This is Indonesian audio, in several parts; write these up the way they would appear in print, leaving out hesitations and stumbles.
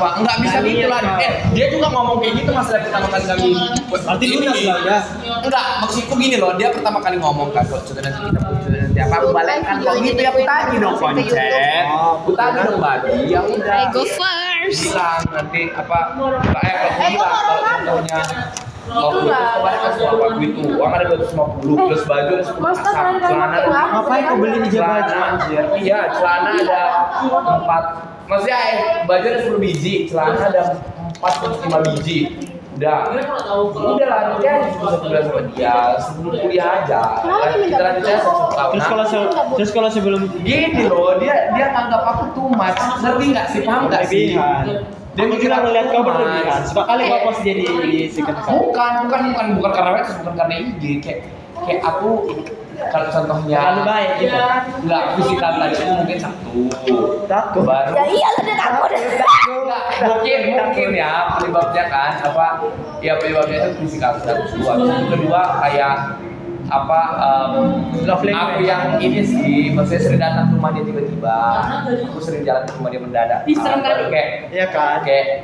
apa? Enggak bisa gitu lah. Dia juga ngomong kayak gitu masalah pertama kali kami. Berarti lunas lah ya. Enggak, maksudku gini loh, dia pertama kali ngomong kan kalau sudah nanti kita putus nanti apa aku balikkan kok gitu ya aku tagih dong konsep. Aku tagih dong babi. Ya udah. I go first. Bilang nanti apa kalau contohnya kalau putus kemarin kan semua duit uang ada 250 plus baju ada 10 pasang celana Ngapain kau beli hijab baju? celana anjir iya celana ada 4 maksudnya baju ada 10 biji celana ada 4 biji udah lah nanti aja satu bulan sama dia sebelum kuliah aja kita lanjut aja 1 tahun Terus kalau sebelum gini loh dia nganggap aku too much ngerti nggak sih paham nggak sih dia kira melihat kau berlebihan. Sekali kau pos jadi sikap. bukan karena medsos bukan karena IG kayak aku kalau contohnya Terlalu baik gitu. nggak fisikal tadi itu mungkin satu baru Ya iyalah dia takut. mungkin ya penyebabnya kan apa ya penyebabnya itu fisikal satu kedua kayak apa aku yang ini sih maksudnya sering datang ke rumah dia tiba-tiba aku sering jalan ke rumah dia mendadak kayak Iya kan? kayak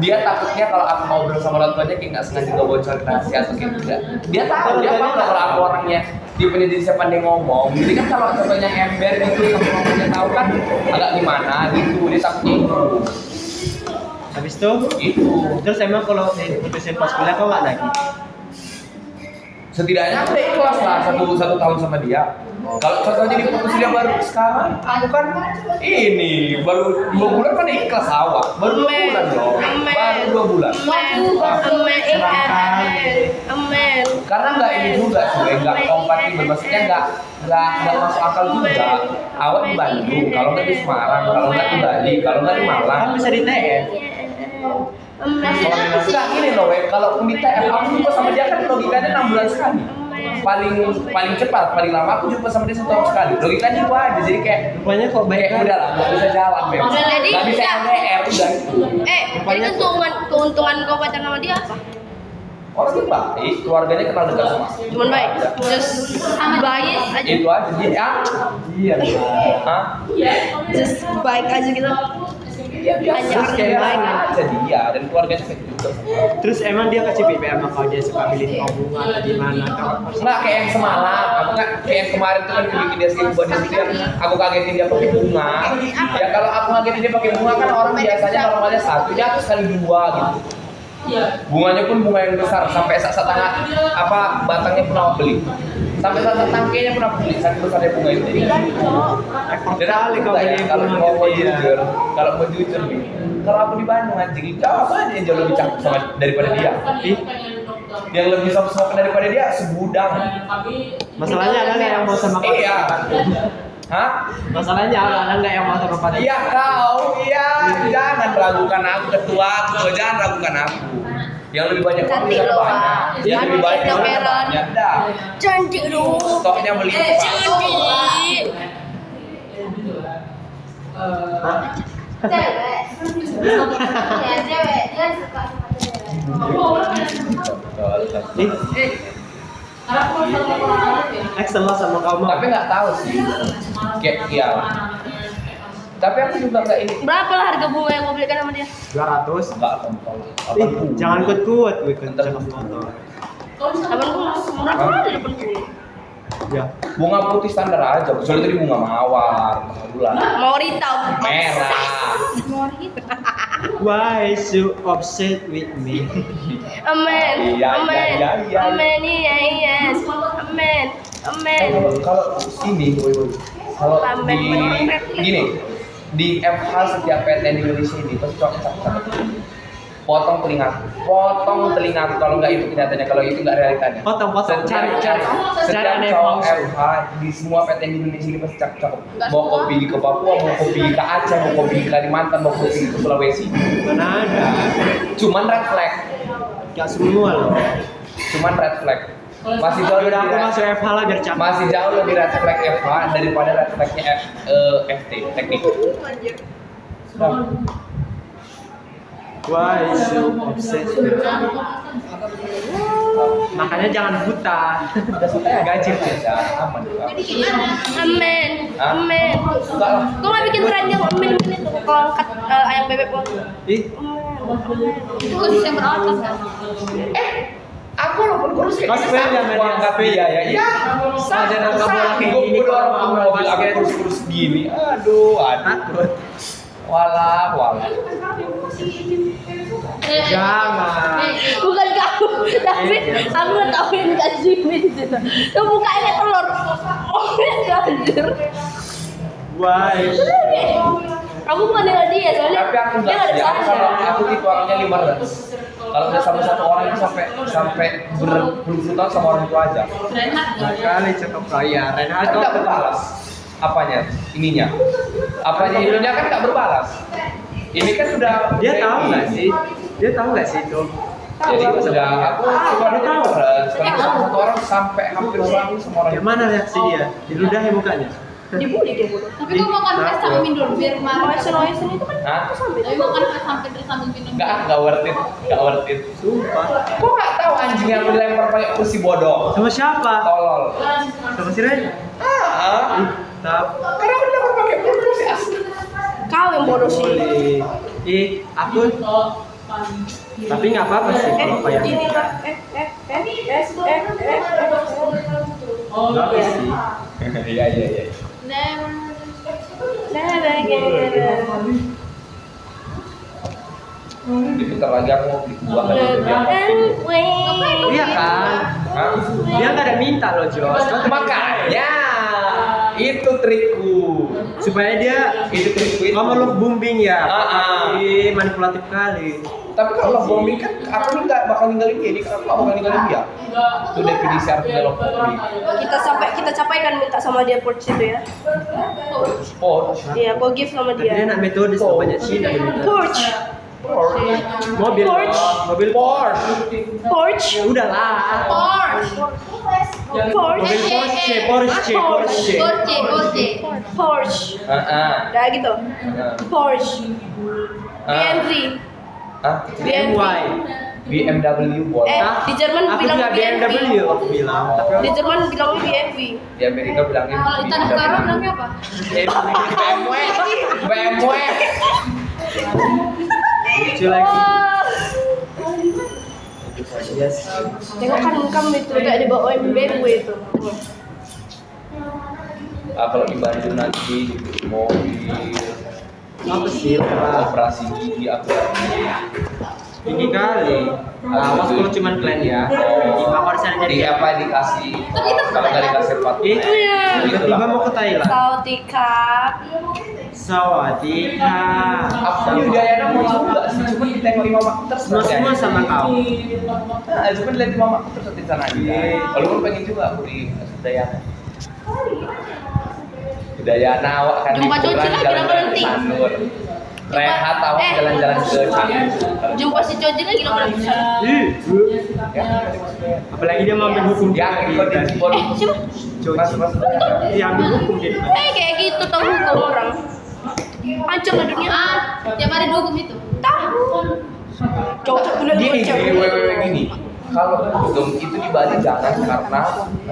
dia takutnya kalau aku ngobrol sama orang tuanya kayak nggak sengaja ngebocorin rahasia atau kayak enggak dia tahu dia paham nggak kalau aku orangnya dia punya diri siapa dia ngomong jadi kan kalau contohnya ember gitu sama ngomongnya tahu kan agak gimana gitu dia takutnya itu Habis itu, gitu terus emang kalau putusin pas kuliah kau nggak lagi? setidaknya aku udah ikhlas lah satu tahun sama dia. Kalau contohnya diputus dia baru sekarang, aku kan ini baru 2 bulan kan ikhlas awak, baru 2 bulan dong, baru 2 bulan. Amen. Karena nggak ini juga sih, nggak kompatibel, maksudnya nggak masuk akal juga. Awak di Bandung, kalau nggak di Semarang, kalau nggak di Bali, kalau nggak di Malang. Kan bisa di TF. Enggak gini loh, kalau di TF aku jumpa sama dia kan logikanya 6 bulan sekali. Paling cepat, paling lama aku jumpa sama dia 1 tahun sekali. Logikanya itu aja, jadi kayak Rupanya kok baik kan? udah lah, nggak bisa jalan memang. Jadi Nggak bisa nggak. LDR udah itu. Jadi keuntungan kau pacaran sama dia apa? Orangnya baik, keluarganya kenal dekat sama aku. Cuman baik, just baik aja, Itu aja dia. Iya. Hah? just baik aja gitu. Iya biasa Terus kayak baik. aja dia dan keluarganya kayak gitu. Terus emang dia kasih BBM sama kau, dia suka beliin kau bunga atau gimana? Nggak kayak yang semalam, aku nggak kayak yang kemarin tuh kan bikin dia skrip buat dia, aku kagetin dia pakai bunga. Ya kalau aku ngagetin dia pakai bunga kan orang biasanya normalnya 1, dia tuh sekali 2 gitu. Bunganya pun bunga yang besar sampai setengah apa batangnya pun aku beli. Sampai tangkainya pun aku beli, saking besarnya bunga itu. Dan Kali kau beli kalau bunga mau gitu ya. jujur, nih, kalau aku di Bandung anjing, jauh aja yang jauh lebih cakep sama daripada dia. Yang lebih soft daripada dia segudang. Masalahnya ada nggak yang mau sama kau? Iya. Hah? Masalahnya ada nggak yang mau sama kau? Iya kau, iya. Jangan ragukan aku ketua, jangan ragukan aku. Yang lebih banyak Cantik bisa loh, banyak. Pak. Yang lebih Cantik banyak dong, bisa Aaron. banyak. Dah. Cantik dong. Stoknya melimpah. Cantik. Cewek. Ya cewek, dia suka sama cewek. Excel lah sama kamu. Tapi nggak tahu sih. Kayak iya. Tapi aku juga nggak ini. Berapa lah harga bunga yang mau belikan sama dia? 200. Nggak kontol. Jangan kuat-kuat, gue kencang motor. 80. Berapa ada 80? Ya. Bunga putih standar aja. Kecuali tadi bunga mawar, bunga bulan, Mau hitam. merah. Why so upset with me? Amen. Iya, Amen. iya, iya. Amen. Iya, yes. Amen. Amen. Kalau ini, kalau Lambat di menurut gini di FH setiap PTN di Indonesia ini pasti cocok. Potong telinga kalau nggak itu kenyataannya, kalau itu nggak realitanya. Potong, cari cari setiap aneh cowok palsu. FH di semua PTN di Indonesia ini pasti cakep. Mau kopi ke Papua, mau kopi ke Aceh, mau kopi ke Kalimantan, mau kopi ke Sulawesi. Mana ada? Cuman red flag, Gak semua loh. cuman red flag. Masih jauh Udah aku lebih masuk FH lah biar capek. masih jauh lebih red flag FH daripada red flagnya FT teknik. Why so upset with me? Makanya jangan buta. Udah santai gaji aja, aman. Amin. Hah? Amin. Enggak lah. Kok nggak bikin keranjang amin itu kalau angkat ayam bebek gua? Ih, Itu khusus yang berotot kan? Aku walaupun kurus kayak Mas Fel yang aku angkat dia ya. Iya. Ada nama bola kayak gini, Gue orang kalau mobil basket. aku kurus-kurus gini. Aduh. takut. Walah. Jangan. Bukan kamu, tapi aku ngetahuin Kak Jimmy di situ. Tuh mukanya telur. Oh, anjir. Why? Aku bukan dengan dia, soalnya Tapi aku dia enggak nggak sih. ada Aku salahnya. kalau aku tipe orangnya 500. Kalau udah sama satu orang itu sampai berpuluh-puluh tahun sama orang tua aja. Kali cakep kaya. Renhard Kan nggak berbalas. Apanya? Ininya. Apanya ininya kan nggak berbalas. Ini kan sudah Dia tahu nggak sih? Dia tahu nggak sih itu? Jadi udah aku cuma dia tahu. Kalau sama satu orang sampai hampir selalu sama orang. Gimana reaksi dia? Diludahi mukanya. Dibully dia bodoh. Tapi kau makan pes sambil minum biar marah. Loison itu kan Hah? Tapi makan pes sambil minum. Nggak worth it. Sumpah. Kok nggak tahu anjing yang dilempar pakai kursi bodoh? Sama siapa? Tolol. Sama si Ren? Ah, Ih, tahu. karena dilempar pakai kursi asli. kau yang bodoh sih. Boleh. Aku. Tapi nggak apa-apa sih kalau kayak. Ini lah. Nggak apa sih. Iya. Diputar lagi aku mau beli buah kan itu dia. Iya kan? Hah? Dia nggak ada minta loh Jos. Makanya itu trikku. Supaya dia Itu trikku itu. kamu love bombing ya. Ah. Ih, manipulatif kali. Tapi kalau love bombing kan aku nih nggak bakal ninggalin dia. Ini kan aku nggak bakal ninggalin dia. Itu definisi artinya love bombing. Kita capai kan minta sama dia porch itu ya. Oh, Iya, aku give sama Tapi dia dia. nak metode sama banyak Cina dia minta. Porch. Mobil. Porsche. Mobil Porsche. Porch. Ya udahlah. Porch. Mobil Porsche. Porch. Udah gitu. Porch. BMW. Hah? BMW. BMW bos. Di Jerman Aku bilang juga BMW aku bilang. Tapi Di Jerman bilangnya BMW. Di Amerika bilangnya Kalau di tanah karo bilangnya apa? BMW. lucu lagi. Yes. Tengok kan kamu itu udah dibawa BMW itu. Kalau di Bandung nanti di mobil Apa sih? operasi gigi aku Tinggi kali. Awas kalau cuma kalian ya. Gimana kalau sana di jadi apa dikasih kalau nggak dikasih sepatu tiba-tiba mau ke Thailand. Sautika. Sawadika. aku Yudayana mau juga sih cuma ditengok Imam aku terus Semua sama kau. nah cuma lihat Imam aku terus di sana aja walaupun pengen juga aku di Yudayana Yudayana awak kan Jumpa liburan Coci lagi, jalan-jalan kenapa ke nanti? Sanur rehat awak jalan-jalan ke Sanur Jumpa si Joji lagi lo kalau bisa. ya Apalagi dia mau ambil hukum ya dia ikut di kan. Cibol mas Dia ambil hukum dia. Kayak gitu tahu hukum orang. Hancur lah dunia. Tiap hari dugem itu. Tahu. Cocok bener gini cewek. gini kalau dugem itu di Bali jangan karena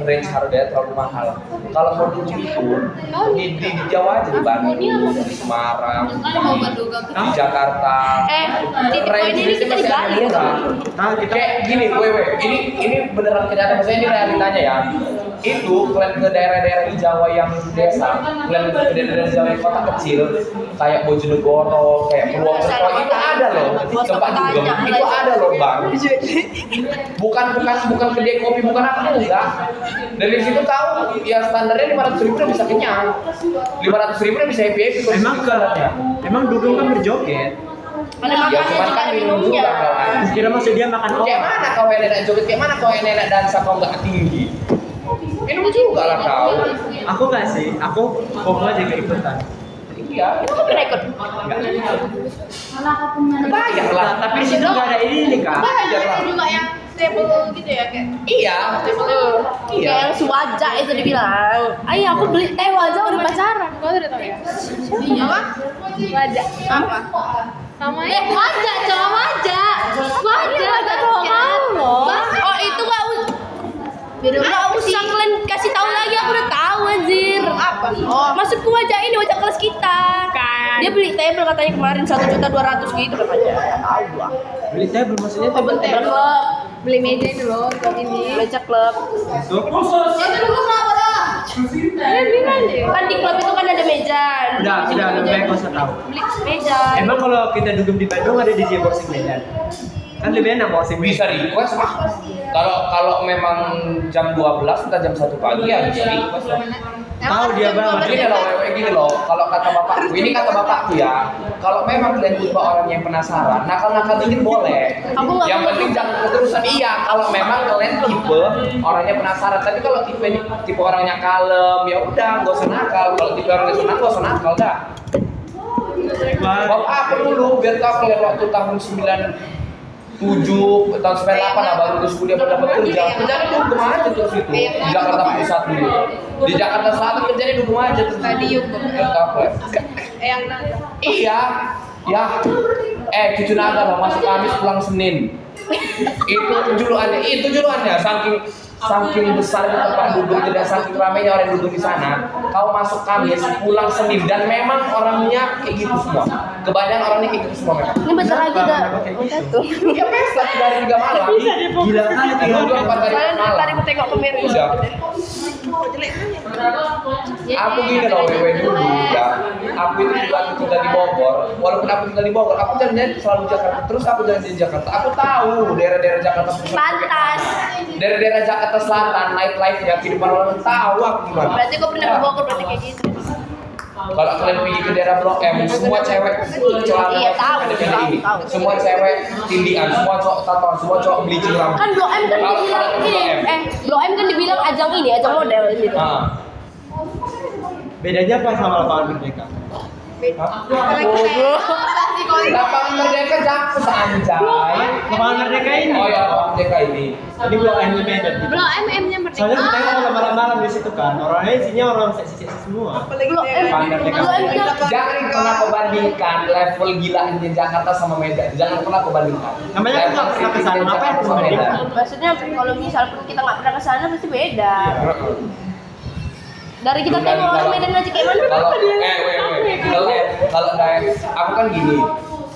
range harganya terlalu mahal kalau mau dugem itu di Jawa aja di Bandung di Semarang Kan mau buat dugem. di Jakarta Titik poin ini kita di Bali ya kan? Nah, kita kayak gini ini beneran kenyataan maksudnya ini realitanya ya itu kalian ke daerah-daerah di Jawa yang desa kalian ke daerah-daerah Jawa yang kota kecil kayak Bojonegoro kayak Purwokerto itu ada loh tempat dugem itu ada loh bang bukan kedai kopi bukan apa enggak dari situ tahu ya standarnya 500.000 udah bisa kenyang 500.000 udah bisa happy kalau emang di situ standarnya. emang dugem kan berjoget. Ada Ya makannya cuma juga kan ada minum minumnya. juga kawan. Kira maksud dia makan Kayak orang. mana kau enak joget? Kayak mana kau enak dansa kau nggak tinggi? Minum juga lah kau. Aku nggak sih. Aku kok aja keikutan. Iya. Itu kan pernah ikut. Malah aku punya. Bayar lah. Tapi di situ nggak ada ini kak. Bayar lah. Ada juga yang table gitu ya kayak. Iya. Kayak Iya. yang suwaja itu dibilang. Ayo aku beli wajah udah pacaran. Kau udah tahu ya? Iya. Apa? Wajah. Apa? Sama ya? Wajah, cowok wajah. Wajah, Wajah cowok kamu loh. Oh, itu Kak Maksudku wajah ini, wajah kelas kita. Kan. Dia beli table katanya kemarin 1.200.000 gitu katanya. Tahu gua. Beli table maksudnya Table klub, Beli meja itu loh, buat ini. meja klub. untuk Itu dulu kenapa dah? Iya bilang deh. Kan di klub itu kan ada meja. udah lebih baik kau usah tahu. Beli meja. Emang kalau kita duduk di Bandung ada DJ boxing Medan? Kan lebih enak boxing Bisa request ah. Kalau memang jam 12 atau jam 1 pagi ya bisa request lah. Tahu dia banget. Gini loh, gini loh. Kalau kata bapakku, ini kata bapakku ya. Kalau memang kalian tipe orang yang penasaran, nakal-nakal dikit boleh. Aku nggak Yang mau. penting jangan keterusan. Iya, kalau memang kalian tipe orangnya penasaran. Tapi kalau tipe orangnya kalem, ya udah, nggak usah nakal. Kalau tipe orangnya senang, nggak usah nakal dah. Bapak aku dulu, biar tahu kalian waktu tahun 97 tahun 98 lah baru terus kuliah baru dapat kerja. Kerjanya dugem aja terus itu di Jakarta Pusat dulu. Di Jakarta Selatan kerjanya dugem aja terus. Stadium. Yang Iya, ya. Cucu naga loh, masuk Kamis pulang Senin. Itu julukannya. Saking besarnya tempat duduk dan saking ramainya orang duduk di sana. Kau masuk Kamis, pulang Senin dan memang orangnya kayak gitu semua. Kebanyakan orangnya kayak gitu semua memang. Ini bentar lagi dah. Tuh. Ya pesta dari 3 malam. Gila kali Tiga dua empat hari Soalnya dari tadi malam. aku tengok ke Mary. Iya. Aku gini loh, wewe dulu ya. Aku itu juga tinggal di Bogor. Walaupun aku tinggal di Bogor, aku jalannya selalu Jakarta. Terus aku jalan di Jakarta. Aku tahu daerah-daerah Jakarta Pusat. Pantas. Daerah-daerah Jakarta Selatan, nightlife-nya, kehidupan orang tahu aku gimana. Berarti kau pernah ke Bogor berarti kayak gitu. Kalau kalian pergi ke daerah Blok M, semua cewek celana Iya, tahu, ada kayak gini. tahu. Semua cewek tindian, semua cowok tatoan, semua cowok bleaching rambut. Kan Blok M kan Kalau dibilang kalian ke Blok M. Blok M kan dibilang ajang ini, ajang model di situ. Ah. Bedanya apa sama lapangan Merdeka? Lapangan Merdeka Jakpus anjay. Lapangan Merdeka ini. Oh ya, lapangan Merdeka ini. Ini Blok M Medan. gitu. Blok MM-nya merdeka. Soalnya kita kalau malam-malam di situ kan, orangnya isinya orang seksi-seksi semua. Blok M. Lapangan Merdeka. Blok M kan Jangan pernah kau bandingkan level gilanya Jakarta sama Medan. Jangan pernah kau bandingkan. Namanya aku nggak pernah ke sana, Level ngapain Jakarta aku sama bandingkan? Medan. maksudnya kalau misal pun kita nggak pernah ke sana pasti beda. Dari kita tengok orang Medan aja kayak mana? Kalau kalau guys, aku kan gini.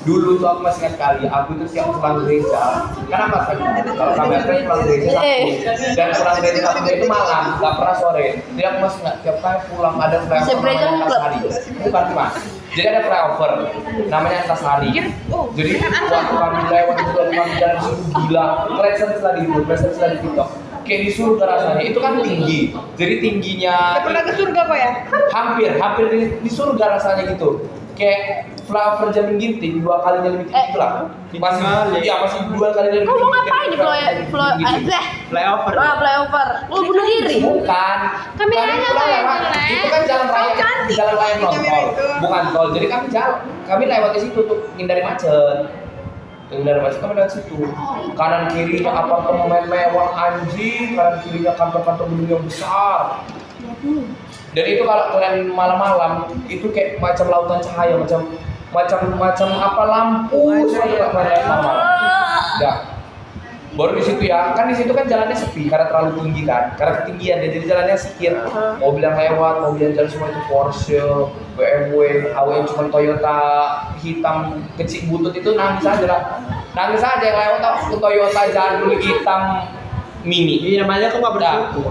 Dulu tuh aku masih ingat kali, aku tuh siap pulang gereja. Kenapa sih? Kalau kami pulang gereja Sabtu. Dan pulang gereja Sabtu itu malam, nggak pernah sore. Jadi aku masih ingat tiap kali pulang ada flyover Seberapa namanya klub? Antasari. Bukan mas. Jadi ada flyover namanya Antasari. Jadi waktu kami lewat itu kami jalan di situ gila. Keren setelah di YouTube, keren setelah di TikTok. Kayak di surga rasanya, itu kan tinggi. Jadi tingginya Pernah ke surga kok ya? hampir di surga rasanya gitu. Kayak flyover Jamin Ginting 2 kali lebih tinggi lah. Masih 2 kali lebih tinggi. Kau mau ngapain di Flyover. flyover? Mau bunuh diri? Bukan. Kameranya Kami pulang lah yang lewat. jelek. Itu kan jalan raya, jalan raya non tol, bukan tol. Jadi kami lewat di situ untuk hindari macet. Hindari macet kami lewat situ. Kanan kirinya apartemen mewah anjing, kanan kirinya kantor-kantor gedung yang besar. Dan itu kalau kalian malam-malam itu kayak macam lautan cahaya, macam apa lampu suatu kayak sama. Ya. Baru di situ ya, kan di situ kan jalannya sepi karena terlalu tinggi kan, karena ketinggian dan jadi jalannya sedikit. Mobil yang lewat, mobil yang jalan semua itu Porsche, BMW, yang cuma Toyota hitam kecil butut itu nangis aja lah. Nangis aja yang lewat aku Toyota jadul hitam mini. Iya namanya kok nggak bersyukur.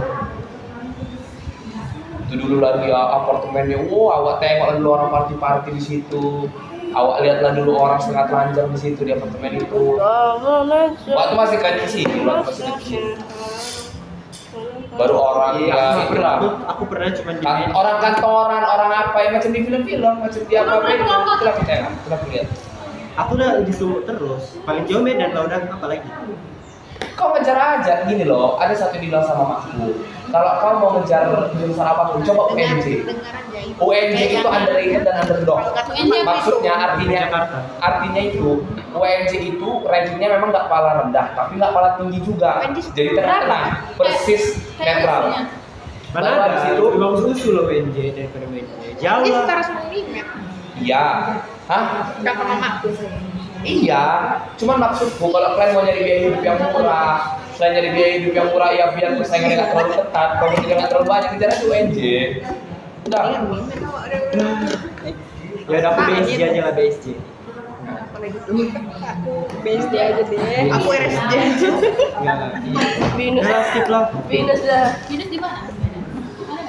Itu dulu lagi ya apartemennya, awak tengok dulu orang party di situ, awak lihatlah dulu orang setengah telanjang di situ di apartemen itu. Waktu masih kecil, baru orang ya itulah. Aku pernah cuma di Orang kantoran, orang apa ya macam di film-film, macam di apa itu itulah kita lihat. Aku udah di Sumut terus. Paling jauh Medan lah udah apa lagi? Kau ngejar aja gini loh, ada satu yang bilang sama makku, kalau kau mau ngejar jurusan apapun, coba UNJ. UNJ itu underrated dan underdog. Maksudnya artinya itu UNJ itu rankingnya memang nggak pala rendah, tapi nggak pala tinggi juga. Jadi tengah-tengah, persis netral. Mana Baru ada habis itu lebih bagus usul loh WNJ daripada WNJ. Jauh Ini lah. setara sama Mimet. iya, hah? Udah ke mamaku. Iya, cuman maksudku kalau kalian mau nyari biaya hidup yang murah, selain nyari biaya hidup yang murah ya biar persaingannya nggak terlalu ketat, kompetisinya nggak terlalu banyak, kejar aja UNJ. Enggak. Ya udah aku BSJ aja lah BSJ. BSD aja deh. Aku RSD aja. Enggak. Binus. Udah skip lah. Binus dah. Binus di mana?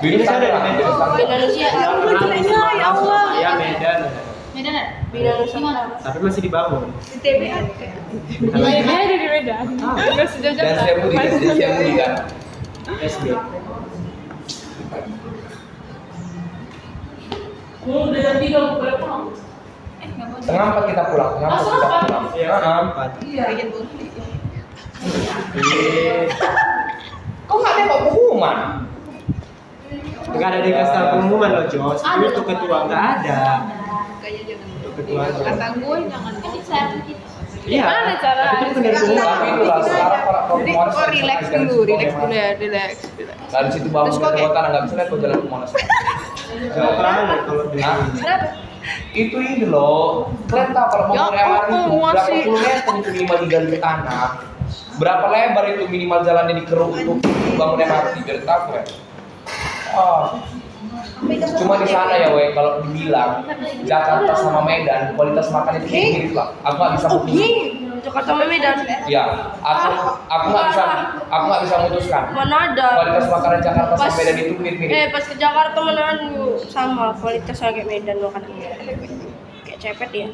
Binus ada di Medan. Indonesia. Ya Allah. Ya Medan. Medan ada? Binus Di mana? Tapi masih dibangun. Di TB ada. Ada di Medan. Enggak sejajar. Dan saya budi kan. SD. Setengah 4 kita pulang. Setengah 4 kita pulang. Iya, Heeh. 4. Bikin bunyi. Kok nggak ada pengumuman? Enggak ada dikasih tahu pengumuman loh, Jos. Itu ketua enggak ada. Kayaknya jangan. Itu ketua aja. Kata gue jangan. Ini saya kita. Iya. Gimana cara? Tapi itu bukan dari pengumuman. Tapi itulah sekarang kalau Jadi Monas kok relax dulu ya, relax. Dari situ bangun Terus ke kok kayak- kota nggak bisa lihat kok jalan ke Monas. Jauh kali kalau dari Hah? Kenapa? Itu ini loh, kalian tahu kalau Ya bangun MRT itu ampun, berapa masih. puluh meter itu minimal digali ke tanah. Berapa lebar itu minimal jalannya dikeruk untuk bangun MRT biar tahu ya. Oh. Cuma di sana ya weh, kalau dibilang Jakarta sama Medan kualitas makan itu mirip lah. Aku nggak bisa memutuskan. Jakarta sama Medan. Ya, aku nggak bisa memutuskan. Mana ada? Kualitas makanan Jakarta sama Pas- Medan itu mirip-mirip. Pas ke Jakarta mana sama kualitasnya kayak Medan makanannya. Kayak cepet ya.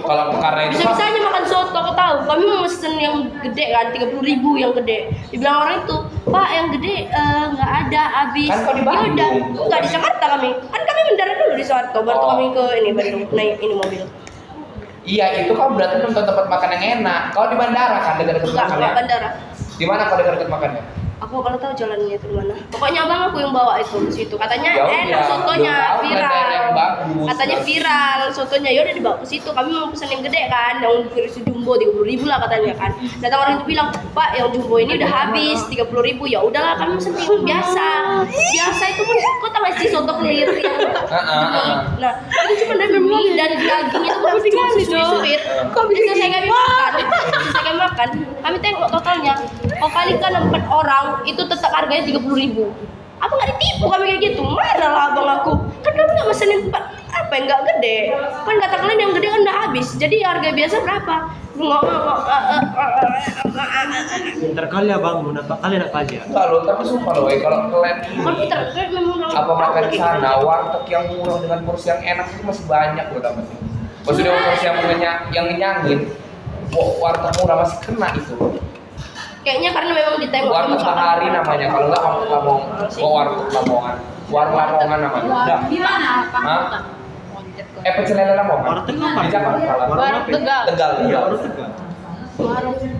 Kalau karena itu Bisa-bisa aja makan soto, aku tahu. Kami mau mesen yang gede kan, 30.000 yang gede. Dibilang orang itu, Pak yang gede nggak ada, habis. Kan kau di Ya Bandung. udah, nggak di Jakarta kami. Kan kami mendarat dulu di Soeharto, baru Oh. kami ke ini Bandung naik ini mobil. iya itu kan berarti belum tahu tempat makan yang enak. Kalau di bandara kan dekat-dekat Enggak makannya. bandara. Di mana kau dekat-dekat makannya? Aku kalau tahu jalannya itu mana. Pokoknya abang aku yang bawa itu ke situ. Katanya Ya enak udah, sotonya belum tahu viral. daerah yang bagus. Katanya viral sotonya. Ya udah dibawa ke situ. Kami mau pesan yang gede kan, yang versi jumbo 30.000 lah katanya kan. Datang orang itu bilang, "Pak, yang jumbo ini udah habis 30.000." Ya udahlah, kami pesan yang biasa. Biasa itu pun kok tahu nggak sih soto clear yang Nah, itu cuma dari mie dan daging itu kan supir. Kok bisa saya kami makan? Bisa kami makan. Kami tengok totalnya. Kau kalikan 4 orang itu tetap harganya 30.000. Apa nggak ditipu kami kayak gitu? Mana lah abang aku? Kan kami nggak mesenin 4 apa yang nggak gede. Kan kata kalian yang gede kan udah habis. Jadi harga biasa berapa? Pintar kali abang, kenapa kalian apa aja? Enggak loh, tapi sumpah loh, kalau kalian Kan ini kita memang apa makan di sana, warteg yang murah dengan porsi yang enak itu masih banyak loh dapatnya. Maksudnya porsi yang ngenyangin, warteg murah masih kena itu. Kayaknya karena memang ditengok Warteg Bahari namanya, kalau nggak warteg Lamongan, warteg Lamongan, warung Lamongan namanya. Udah. Di mana? Hah? Pecel lele Lamongan. Warteg apa? Di Jakarta lah. Warung apa? Tegal. Tegal. Iya, Tegal. warung Tegal.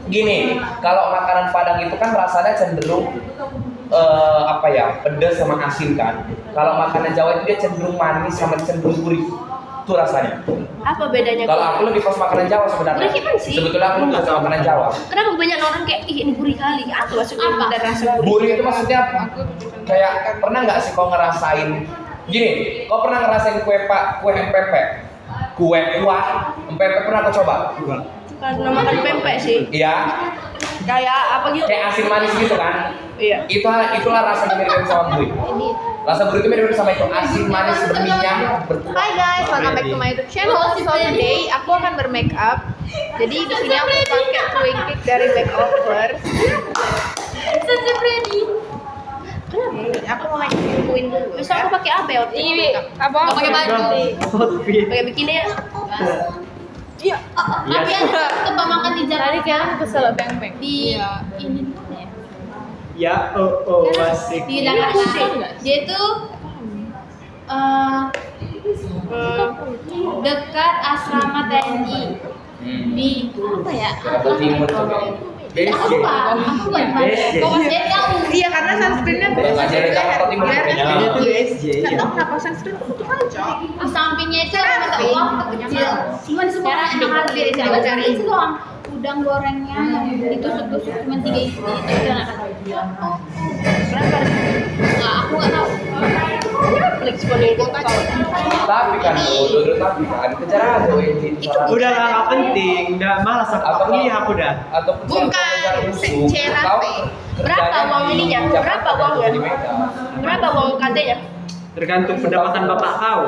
Gini, kalau makanan Padang itu kan rasanya cenderung apa ya, pedas sama asin kan. Kalau makanan Jawa itu dia cenderung manis sama cenderung gurih. Itu rasanya. apa bedanya? Kalau aku lebih pas makanan Jawa sebenarnya. Gurih gimana sih? Sebetulnya aku lebih suka makanan Jawa. Kenapa banyak orang kayak ih ini gurih kali? Apa maksudnya Apa? dari rasa gurih? Gurih itu maksudnya kayak pernah nggak sih kau ngerasain? Gini, kau pernah ngerasain kue empepek? Kue kuah empepek pernah kau coba? Enggak. Karena makan pempek sih. Iya, Kayak apa gitu? kayak asin manis gitu kan? Iya. Itulah rasa mirip sama gurih. Rasa gurih itu mirip sama itu asin manis berminyak berkuah. Hai guys, welcome back to my YouTube channel. So today aku akan bermake up. Jadi di sini aku pakai twin kit dari Makeover. Sensi ready. Aku mau make queen dulu. Misal aku pakai apa ya? Ini apa? Nggak pakai baju. Outfit. Pakai bikini ya? Iya. Iya. Tapi ada tempat makan di Jakarta. Tadi kayak aku kesel beng-beng. Di ini ya. Ya, oh, asik. Di Jakarta. Dia itu dekat asrama TNI di apa ya? Jakarta Timur coba. Aku lupa. Aku lupa. BSJ. Kok masih tahu? Iya karena sunscreennya Nggak ada Jakarta Timur kayaknya. Ini tuh BSJ Nggak ya. tahu kenapa sunscreen aku tuh aja. Di sampingnya itu ada mata uang kecil. Cuma di sebelah enak hati di sini cari itu doang. Udang gorengnya yang ditusuk-tusuk cuma 3 isi itu enak. Berapa? Enggak, aku nggak tahu. Netflix paling aku tahu. Tapi kan, tapi kan kejar aja weh di salah. Udah lah, nggak penting. Udah malas aku kuliah aku dah. Atau Bukan, musuh. Berapa uang ininya? Berapa uangnya? Berapa uang KT-nya? Tergantung pendapatan bapak kau.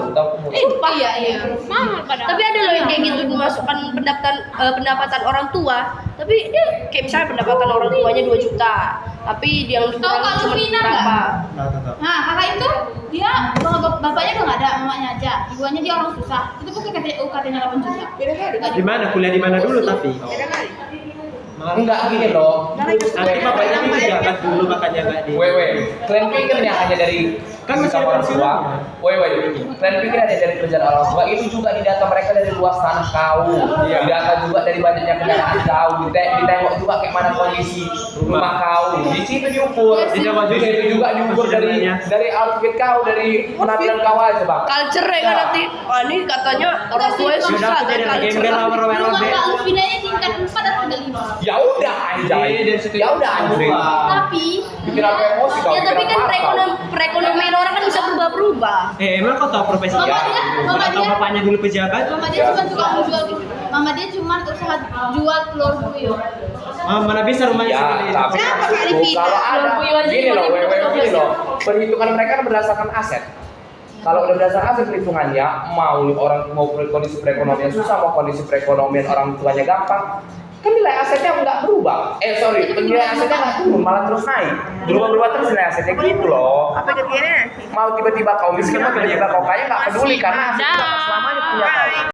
Sumpah. Iya. Mahal padahal. Tapi ada loh yang kayak gitu dimasukkan pendapatan orang tua. Tapi dia kayak misalnya pendapatan orang tuanya 2 juta. Tapi dia yang Tahu Kak cuma Lufina berapa? Nah, kakak itu dia bapaknya udah nggak ada, mamanya aja. Ibunya dia orang susah. Itu pun UKT-nya 8 juta. Di mana? Kuliah di mana dulu tapi? Enggak gini loh. Nanti bapaknya ini pejabat dulu makanya nggak di. Wewe, kalian pikir nih hanya dari Kan masih income ada orang tua. pensiunnya. Wewe, kalian pikir hanya dari kerjaan orang tua, itu juga didata mereka dari luas tanah kau. Didata juga dari banyaknya kendaraan kau. Ditengok juga kayak mana kondisi rumah kau. Di situ diukur. Di situ juga diukur dari outfit kau, dari penampilan kau aja bang. Culture ya kan nanti. Wah ini katanya orang tua Sudah susah aku kan jadi lagi culture. embel sama Rumah Robert. Kak Lufina ini tingkat 4 atau tingkat 5. Ya udah anjay. Ya udah anjay. Tapi Bikin apa emosi kau? Ya tapi bikin kan apa kau? perekonomian orang kan bisa berubah-berubah. Emang kau tahu profesi Mama dia? dia- mama Atau dia- bapaknya dulu pejabat? mama dia cuma suka jual mama dia cuma usaha jual telur buyur. Mana bisa rumahnya Ya, segede itu? tapi Kenapa Kak itu Rifina? kalau ada Belum punya aja gini loh, cuma wewe 15 gini ya. loh. Perhitungan mereka kan berdasarkan aset. Kalau udah berdasarkan aset perhitungannya, mau orang mau kondisi perekonomian susah, mau kondisi perekonomian orang tuanya gampang, kan nilai asetnya nggak berubah. Nilai asetnya nggak turun, malah terus naik. Berubah-berubah terus nilai asetnya gitu loh. Apa kira-kira? Mau tiba-tiba kau miskin, mau tiba-tiba kau kaya nggak peduli karena aset nggak selamanya punya kau.